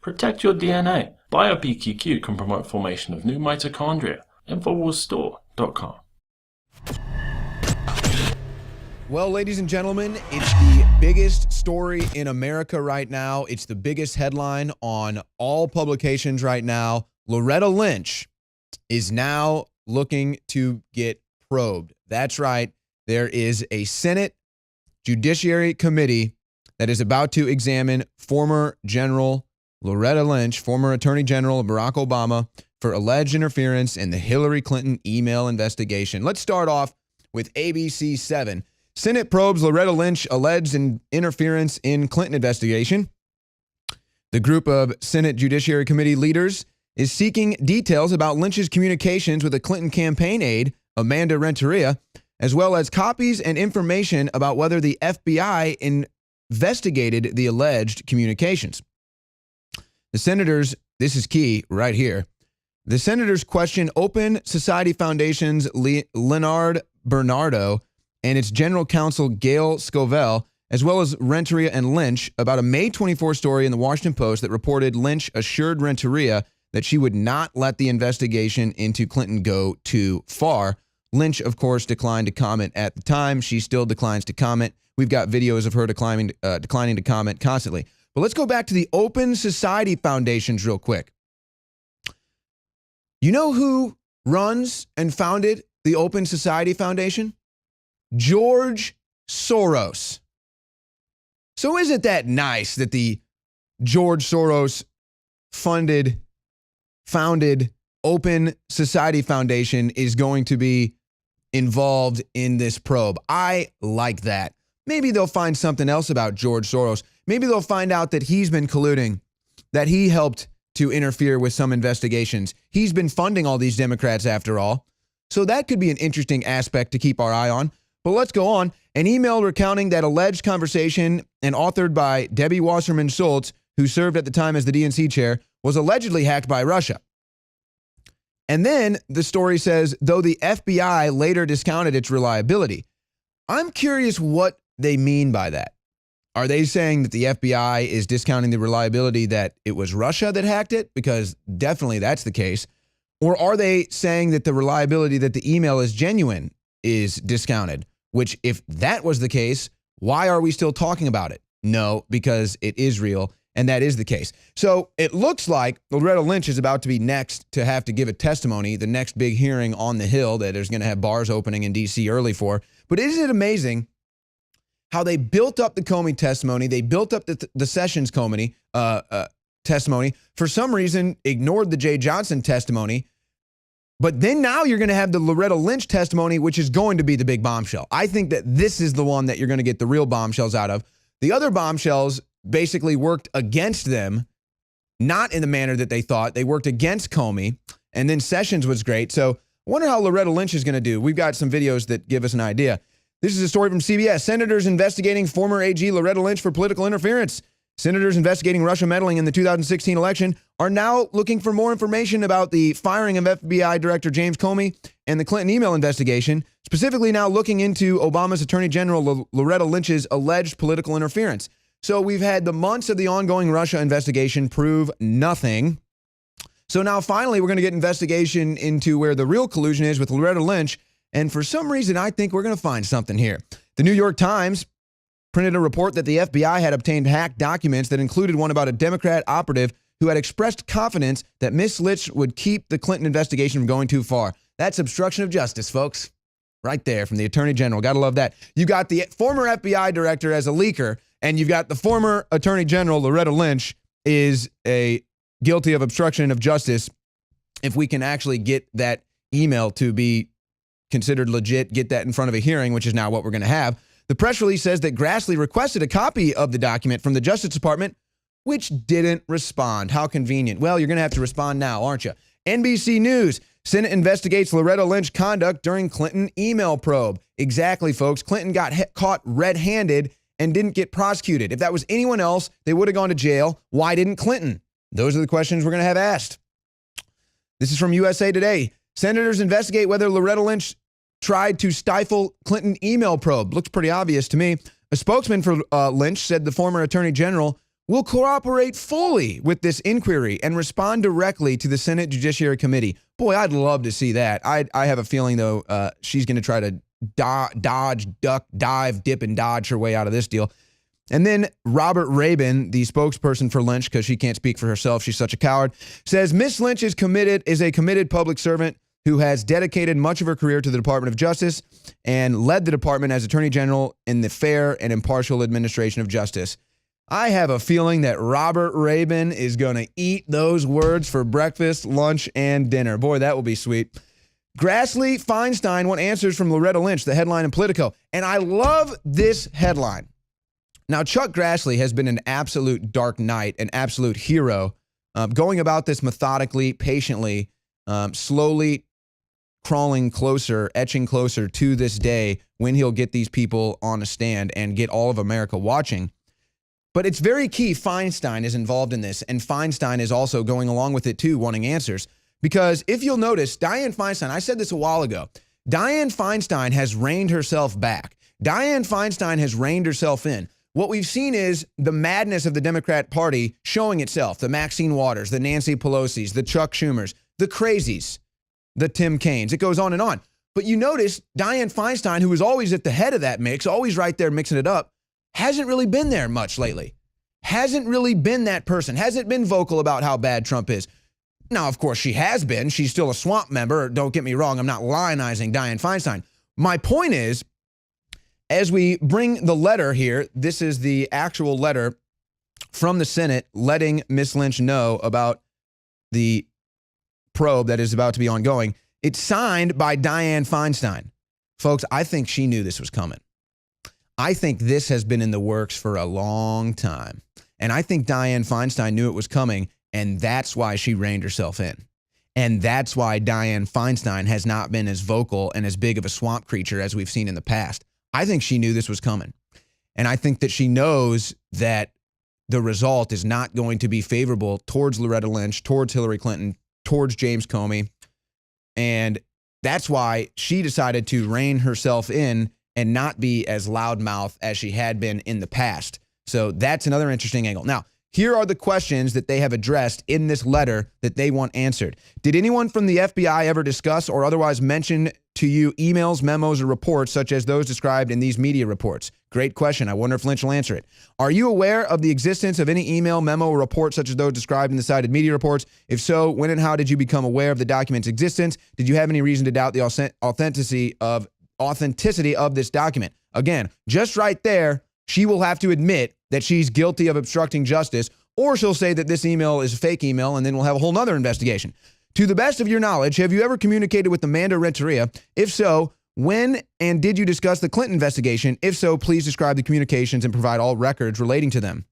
Protect your DNA. BioPQQ can promote formation of new mitochondria. Infowarsstore.com. Well, ladies and gentlemen, it's the biggest story in America right now. It's the biggest headline on all publications right now. Loretta Lynch is now looking to get probed. That's right. There is a Senate Judiciary Committee that is about to examine former General Loretta Lynch, former Attorney General of Barack Obama, for alleged interference in the Hillary Clinton email investigation. Let's start off with ABC 7. Senate probes Loretta Lynch alleged interference in Clinton investigation. The group of Senate Judiciary Committee leaders is seeking details about Lynch's communications with a Clinton campaign aide, Amanda Renteria, as well as copies and information about whether the FBI investigated the alleged communications. The senators, this is key right here, the senators question Open Society Foundation's Leonard Bernardo and its general counsel Gail Scovell, as well as Renteria and Lynch, about a May 24 story in the Washington Post that reported Lynch assured Renteria that she would not let the investigation into Clinton go too far. Lynch, of course, declined to comment at the time. She still declines to comment. We've got videos of her declining to comment constantly. But let's go back to the Open Society Foundations real quick. You know who runs and founded the Open Society Foundation? George Soros. So isn't that nice that the George Soros founded Open Society Foundation is going to be involved in this probe? I like that. Maybe they'll find something else about George Soros. Maybe they'll find out that he's been colluding, that he helped to interfere with some investigations. He's been funding all these Democrats after all. So that could be an interesting aspect to keep our eye on. But let's go on. An email recounting that alleged conversation and authored by Debbie Wasserman Schultz, who served at the time as the DNC chair, was allegedly hacked by Russia. And then the story says, though the FBI later discounted its reliability. I'm curious what they mean by that. Are they saying that the FBI is discounting the reliability that it was Russia that hacked it? Because definitely that's the case. Or are they saying that the reliability that the email is genuine is discounted? Which, if that was the case, why are we still talking about it? No, because it is real, and that is the case. So it looks like Loretta Lynch is about to be next to have to give a testimony, the next big hearing on the Hill that is going to have bars opening in D.C. early for. But isn't it amazing how they built up the Comey testimony, they built up the Sessions Comey testimony, for some reason ignored the Jay Johnson testimony, but then now you're going to have the Loretta Lynch testimony, which is going to be the big bombshell. I think that this is the one that you're going to get the real bombshells out of. The other bombshells basically worked against them, not in the manner that they thought. They worked against Comey, and then Sessions was great. So I wonder how Loretta Lynch is going to do. We've got some videos that give us an idea. This is a story from CBS. Senators investigating former AG Loretta Lynch for political interference. Senators investigating Russia meddling in the 2016 election are now looking for more information about the firing of FBI Director James Comey and the Clinton email investigation, specifically now looking into Obama's Attorney General Loretta Lynch's alleged political interference. So we've had the months of the ongoing Russia investigation prove nothing. So now finally we're going to get investigation into where the real collusion is with Loretta Lynch. And for some reason, I think we're going to find something here. The New York Times printed a report that the FBI had obtained hacked documents that included one about a Democrat operative who had expressed confidence that Miss Lynch would keep the Clinton investigation from going too far. That's obstruction of justice, folks. Right there from the Attorney General. Got to love that. You got the former FBI director as a leaker, and you've got the former Attorney General, Loretta Lynch, is guilty of obstruction of justice. If we can actually get that email to be considered legit, get that in front of a hearing, which is now what we're going to have. The press release says that Grassley requested a copy of the document from the Justice Department, which didn't respond. How convenient. Well, you're going to have to respond now, aren't you? NBC News. Senate investigates Loretta Lynch conduct during Clinton email probe. Exactly, folks. Clinton got caught red-handed and didn't get prosecuted. If that was anyone else, they would have gone to jail. Why didn't Clinton? Those are the questions we're going to have asked. This is from USA Today. Senators investigate whether Loretta Lynch tried to stifle Clinton email probe. Looks pretty obvious to me. A spokesman for Lynch said the former attorney general will cooperate fully with this inquiry and respond directly to the Senate Judiciary Committee. Boy, I'd love to see that. I have a feeling, though, she's going to try to dodge, duck, dive, dip, and dodge her way out of this deal. And then Robert Rabin, the spokesperson for Lynch, because she can't speak for herself, she's such a coward, says Miss Lynch is a committed public servant who has dedicated much of her career to the Department of Justice and led the department as Attorney General in the fair and impartial administration of justice. I have a feeling that Robert Rabin is going to eat those words for breakfast, lunch, and dinner. Boy, that will be sweet. Grassley Feinstein want answers from Loretta Lynch, the headline in Politico. And I love this headline. Now, Chuck Grassley has been an absolute dark knight, an absolute hero, going about this methodically, patiently, slowly crawling closer, etching closer to this day when he'll get these people on a stand and get all of America watching. But it's very key Feinstein is involved in this, and Feinstein is also going along with it too, wanting answers. Because if you'll notice, Dianne Feinstein, I said this a while ago, Dianne Feinstein has reined herself back. Dianne Feinstein has reined herself in. What we've seen is the madness of the Democrat Party showing itself. The Maxine Waters, the Nancy Pelosi's, the Chuck Schumers, the crazies, the Tim Kaines. It goes on and on. But you notice Dianne Feinstein, who was always at the head of that mix, always right there mixing it up, hasn't really been there much lately. Hasn't really been that person. Hasn't been vocal about how bad Trump is. Now, of course, she has been. She's still a swamp member. Don't get me wrong. I'm not lionizing Dianne Feinstein. My point is, as we bring the letter here, this is the actual letter from the Senate letting Miss Lynch know about the probe that is about to be ongoing. It's signed by Dianne Feinstein. Folks, I think she knew this was coming. I think this has been in the works for a long time. And I think Dianne Feinstein knew it was coming, and that's why she reined herself in. And that's why Dianne Feinstein has not been as vocal and as big of a swamp creature as we've seen in the past. I think she knew this was coming. And I think that she knows that the result is not going to be favorable towards Loretta Lynch, towards Hillary Clinton, towards James Comey. And that's why she decided to rein herself in and not be as loudmouth as she had been in the past. So that's another interesting angle. Now, here are the questions that they have addressed in this letter that they want answered. Did anyone from the FBI ever discuss or otherwise mention to you emails, memos, or reports such as those described in these media reports? Great question. I wonder if Lynch will answer it. Are you aware of the existence of any email, memo, or report such as those described in the cited media reports? If so, when and how did you become aware of the document's existence? Did you have any reason to doubt the authenticity of this document? Again, just right there, she will have to admit that she's guilty of obstructing justice, or she'll say that this email is a fake email, and then we'll have a whole nother investigation. To the best of your knowledge, have you ever communicated with Amanda Renteria? If so, when and did you discuss the Clinton investigation? If so, please describe the communications and provide all records relating to them.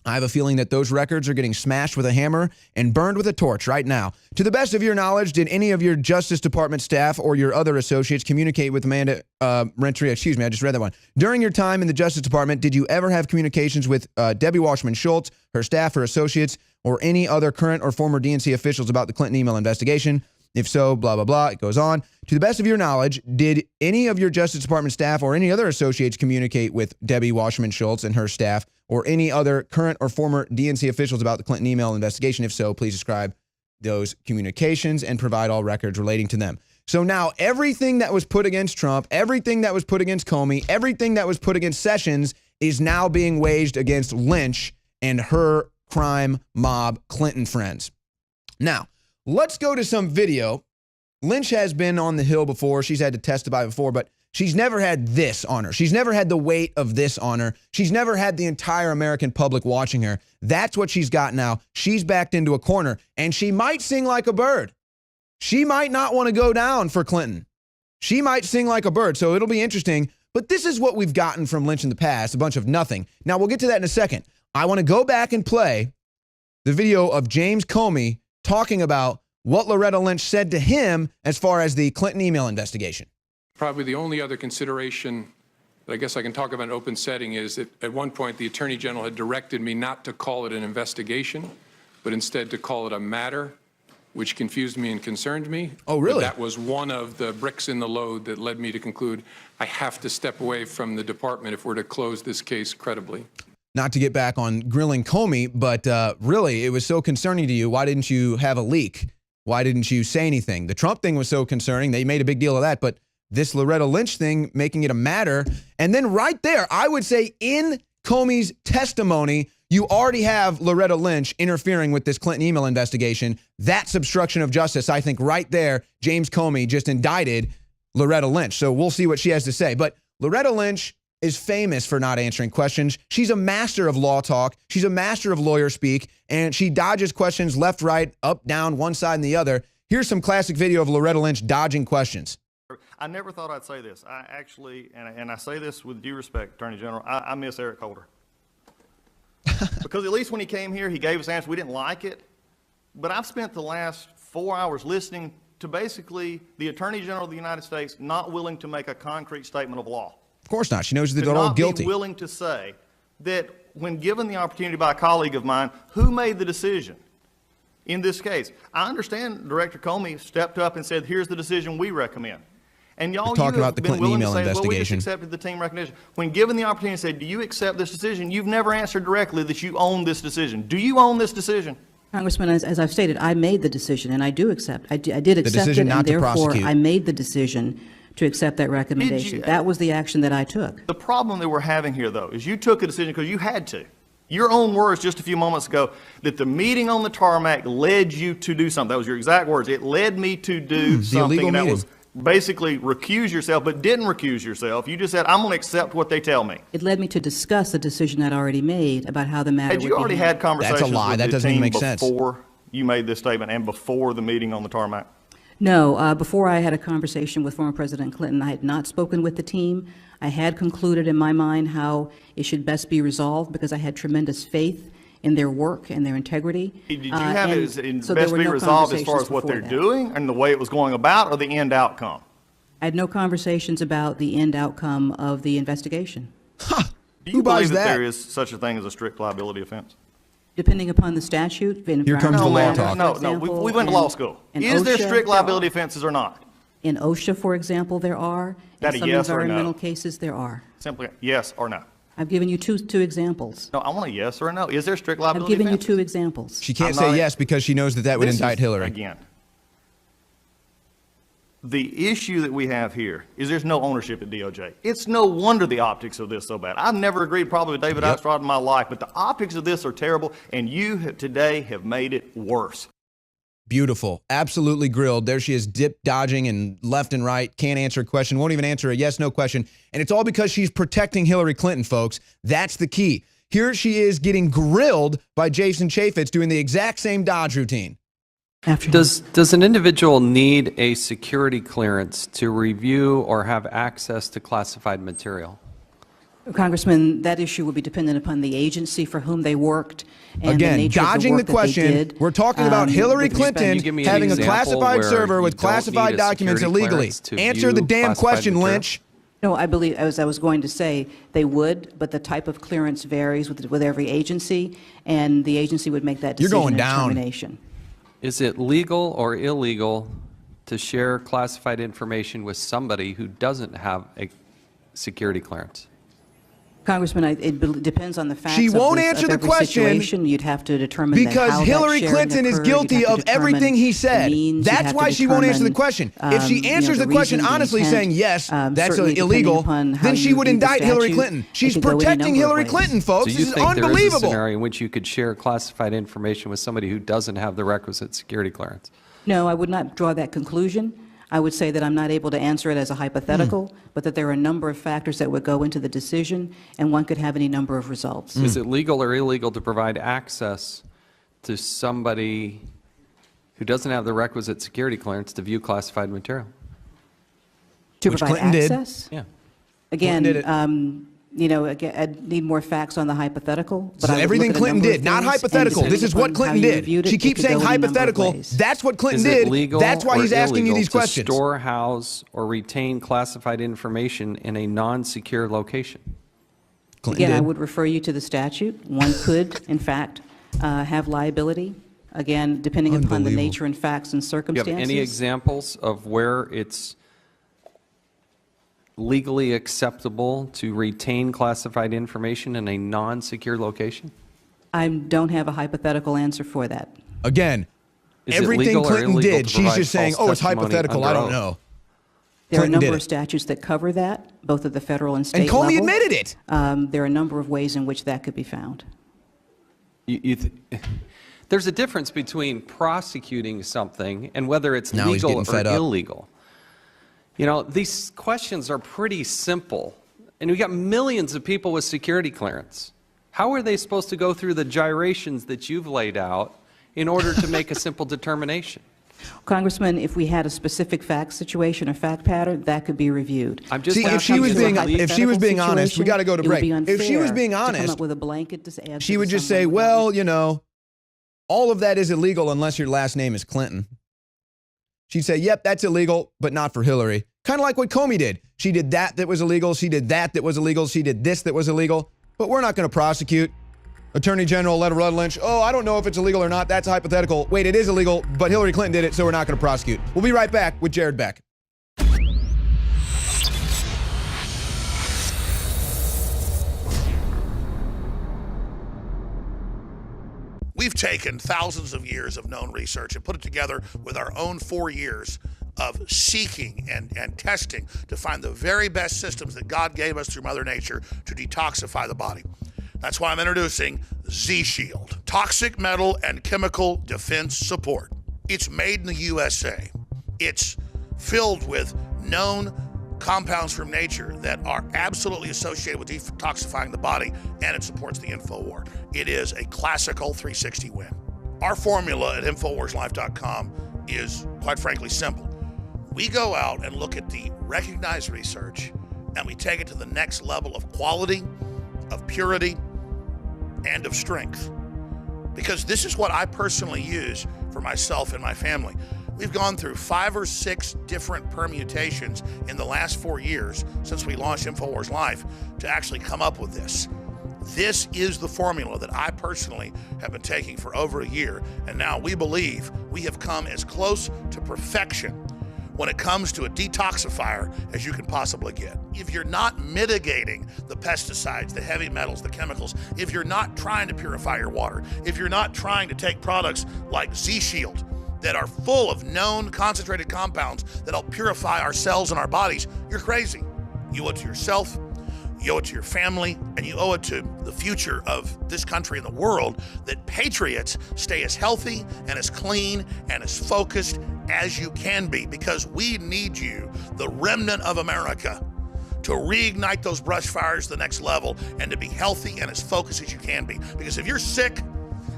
I have a feeling that those records are getting smashed with a hammer and burned with a torch right now. To the best of your knowledge, did any of your Justice Department staff or your other associates communicate with Amanda Renteria? Excuse me, I just read that one. During your time in the Justice Department, did you ever have communications with Debbie Wasserman Schultz, her staff, her associates, or any other current or former DNC officials about the Clinton email investigation? If so, blah, blah, blah. It goes on. To the best of your knowledge, did any of your Justice Department staff or any other associates communicate with Debbie Wasserman Schultz and her staff or any other current or former DNC officials about the Clinton email investigation? If so, please describe those communications and provide all records relating to them. So now everything that was put against Trump, everything that was put against Comey, everything that was put against Sessions is now being waged against Lynch and her crime mob Clinton friends. Now, let's go to some video. Lynch has been on the Hill before. She's had to testify before, but she's never had this on her. She's never had the weight of this on her. She's never had the entire American public watching her. That's what she's got now. She's backed into a corner, and she might sing like a bird. She might not want to go down for Clinton. She might sing like a bird, so it'll be interesting. But this is what we've gotten from Lynch in the past, a bunch of nothing. Now, we'll get to that in a second. I want to go back and play the video of James Comey talking about what Loretta Lynch said to him as far as the Clinton email investigation. Probably the only other consideration that I guess I can talk about in open setting is that at one point the Attorney General had directed me not to call it an investigation, but instead to call it a matter, which confused me and concerned me. Oh, really? But that was one of the bricks in the load that led me to conclude I have to step away from the department if we're to close this case credibly. not to get back on grilling Comey, but really, it was so concerning to you. Why didn't you have a leak? Why didn't you say anything? The Trump thing was so concerning. They made a big deal of that, but this Loretta Lynch thing, making it a matter. And then right there, I would say in Comey's testimony, you already have Loretta Lynch interfering with this Clinton email investigation. That's obstruction of justice. I think right there, James Comey just indicted Loretta Lynch. So we'll see what she has to say. But Loretta Lynch is famous for not answering questions. She's a master of law talk. She's a master of lawyer speak, and she dodges questions left, right, up, down, one side and the other. Here's some classic video of Loretta Lynch dodging questions. I never thought I'd say this. I actually, and I say this with due respect, Attorney General, I miss Eric Holder. Because at least when he came here, he gave us answers. We didn't like it. But I've spent the last 4 hours listening to basically the Attorney General of the United States not willing to make a concrete statement of law. Of course not. She knows they're all Not guilty. be willing to say that when given the opportunity by a colleague of mine, who made the decision in this case? I understand Director Comey stepped up and said, here's the decision we recommend. And y'all, you talking have about the been Clinton willing email to say, well, we just investigation. accepted the team recognition. When given the opportunity to say, do you accept this decision? You've never answered directly that you own this decision. Do you own this decision? Congressman, as I've stated, I made the decision, and I do accept. I did accept decision it, not and to therefore prosecute. I made the decision to accept that recommendation. That was the action that I took. The problem that we're having here, though, is you took a decision because you had to. Your own words just a few moments ago, that the meeting on the tarmac led you to do something. That was your exact words. It led me to do something. And that was basically recuse yourself, but didn't recuse yourself. You just said, I'm going to accept what they tell me. It led me to discuss the decision I'd already made about how the matter would Had be you already had handled. conversations That's a lie. with That the doesn't even team make sense. before you made this statement and before the meeting on the tarmac? No, before I had a conversation with former President Clinton, I had not spoken with the team. I had concluded in my mind how it should best be resolved because I had tremendous faith in their work and their integrity. Did you have it as so there best were be no resolved as far conversations as what before they're that. doing and the way it was going about, or the end outcome? I had no conversations about the end outcome of the investigation. Do you Who buys believe that that? there is such a thing as a strict liability offense? Depending upon the statute. Here comes the law talk. No, we went to law school. Is there strict liability offenses or not? In OSHA, for example, there are. That In a some yes or a no? environmental cases, there are. Simply yes or no? I've given you two examples. No, I want a yes or a no. Is there strict I've liability given you offenses? two examples. She can't I'm say not- yes because she knows that would This indict is, Hillary. Again, the issue that we have here is there's no ownership at DOJ. It's no wonder the optics of this are so bad. I've never agreed probably with David Yep. Axelrod in my life, but the optics of this are terrible, and you today have made it worse. Beautiful. Absolutely grilled. There she is, dip dodging and left and right. Can't answer a question. Won't even answer a yes, no question. And it's all because she's protecting Hillary Clinton, folks. That's the key. Here she is getting grilled by Jason Chaffetz doing the exact same dodge routine. Does an individual need a security clearance to review or have access to classified material? Congressman, that issue would be dependent upon the agency for whom they worked and Again, the nature dodging of the the work that they question. did. We're talking about Hillary with respect- Clinton Can you give me an having a example classified where server you with don't need classified a documents security illegally. clearance to Answer the view damn classified question, material? Lynch. No, I believe, as I was going to say, they would, but the type of clearance varies with every agency, and the agency would make that You're decision going and down. determination. Is it legal or illegal to share classified information with somebody who doesn't have a security clearance? Congressman, depends on the facts She of won't this- answer of the every question situation. You'd have to determine that Because how that Hillary sharing Clinton is occurred. You'd guilty have to of everything determine he the said. means. You'd That's have why to she won't answer the determine, question. If she answers the question reason, the honestly intent, saying, yes, that's certainly illegal, depending upon how then she you would view the indict Hillary statute, Clinton. it She's could go any protecting number of Hillary ways. Clinton, folks. So This you is think there is a unbelievable. scenario in which you could share classified information with somebody who doesn't have the requisite security clearance? No, I would not draw that conclusion. I would say that I'm not able to answer it as a hypothetical, but that there are a number of factors that would go into the decision, and one could have any number of results. Is it legal or illegal to provide access to somebody who doesn't have the requisite security clearance to view classified material? To Which provide Clinton did. access? Yeah. Again, Clinton did again, I'd need more facts on the hypothetical. But So I would everything look at a Clinton number of did, not things, and hypothetical. This depending is what upon Clinton how you did. reviewed it, She it keeps could saying go any number of hypothetical. ways. That's what Clinton Is did. it legal That's why or he's asking you illegal these to questions. store, house, or retain classified information in a non-secure location? Clinton Again, I did. would refer you to the statute. One could, in fact, have liability, again, depending upon the Unbelievable. nature and facts and Do you have circumstances. any examples of where it's legally acceptable to retain classified information in a non-secure location? I don't have a hypothetical answer for that. Again, Is it everything legal or Clinton illegal did, to she's provide just saying, false oh, it's testimony hypothetical, I under don't oath? know. There are a Clinton number did of it. statutes that cover that, both at the federal and state And level. Comey admitted it. There are a number of ways in which that could be found. There's a difference between prosecuting something and whether it's Now he's legal getting or fed up. illegal. You know, these questions are pretty simple, and we got millions of people with security clearance. How are they supposed to go through the gyrations that you've laid out in order to make a simple determination? Congressman, if we had a specific fact situation or fact pattern, that could be reviewed. I'm just See, if asking she was you being- to if she was being honest, we Situation, got to go to it would break. be If she was unfair being to come honest, up with a blanket answer she would to just say, someone well, without- you know, all of that is illegal unless your last name is Clinton. She'd say, yep, that's illegal, but not for Hillary. Kind of like what Comey did. She did that was illegal. She did that was illegal. She did this that was illegal. But we're not going to prosecute. Attorney General Loretta Lynch, oh, I don't know if it's illegal or not. That's hypothetical. Wait, it is illegal, but Hillary Clinton did it, so we're not going to prosecute. We'll be right back with Jared Beck. We've taken thousands of years of known research and put it together with our own 4 years of seeking and testing to find the very best systems that God gave us through Mother Nature to detoxify the body. That's why I'm introducing Z-Shield, Toxic Metal and Chemical Defense Support. It's made in the USA. It's filled with known compounds from nature that are absolutely associated with detoxifying the body, and it supports the Infowars. It is a classical 360 win. Our formula at InfowarsLife.com is, quite frankly, simple. We go out and look at the recognized research, and we take it to the next level of quality, of purity, and of strength. Because this is what I personally use for myself and my family. We've gone through 5 or 6 different permutations in the last 4 years since we launched Infowars Life to actually come up with this. This is the formula that I personally have been taking for over a year, and now we believe we have come as close to perfection when it comes to a detoxifier as you can possibly get. If you're not mitigating the pesticides, the heavy metals, the chemicals, if you're not trying to purify your water, if you're not trying to take products like Z-Shield that are full of known concentrated compounds that help purify our cells and our bodies, you're crazy. You owe it to yourself, you owe it to your family, and you owe it to the future of this country and the world that patriots stay as healthy and as clean and as focused as you can be, because we need you, the remnant of America, to reignite those brush fires to the next level and to be healthy and as focused as you can be. Because if you're sick,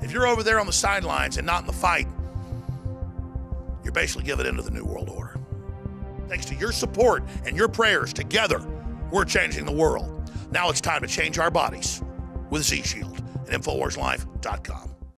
if you're over there on the sidelines and not in the fight, you're basically giving in to the New World Order. Thanks to your support and your prayers, together, we're changing the world. Now it's time to change our bodies with Z-Shield at InfowarsLife.com.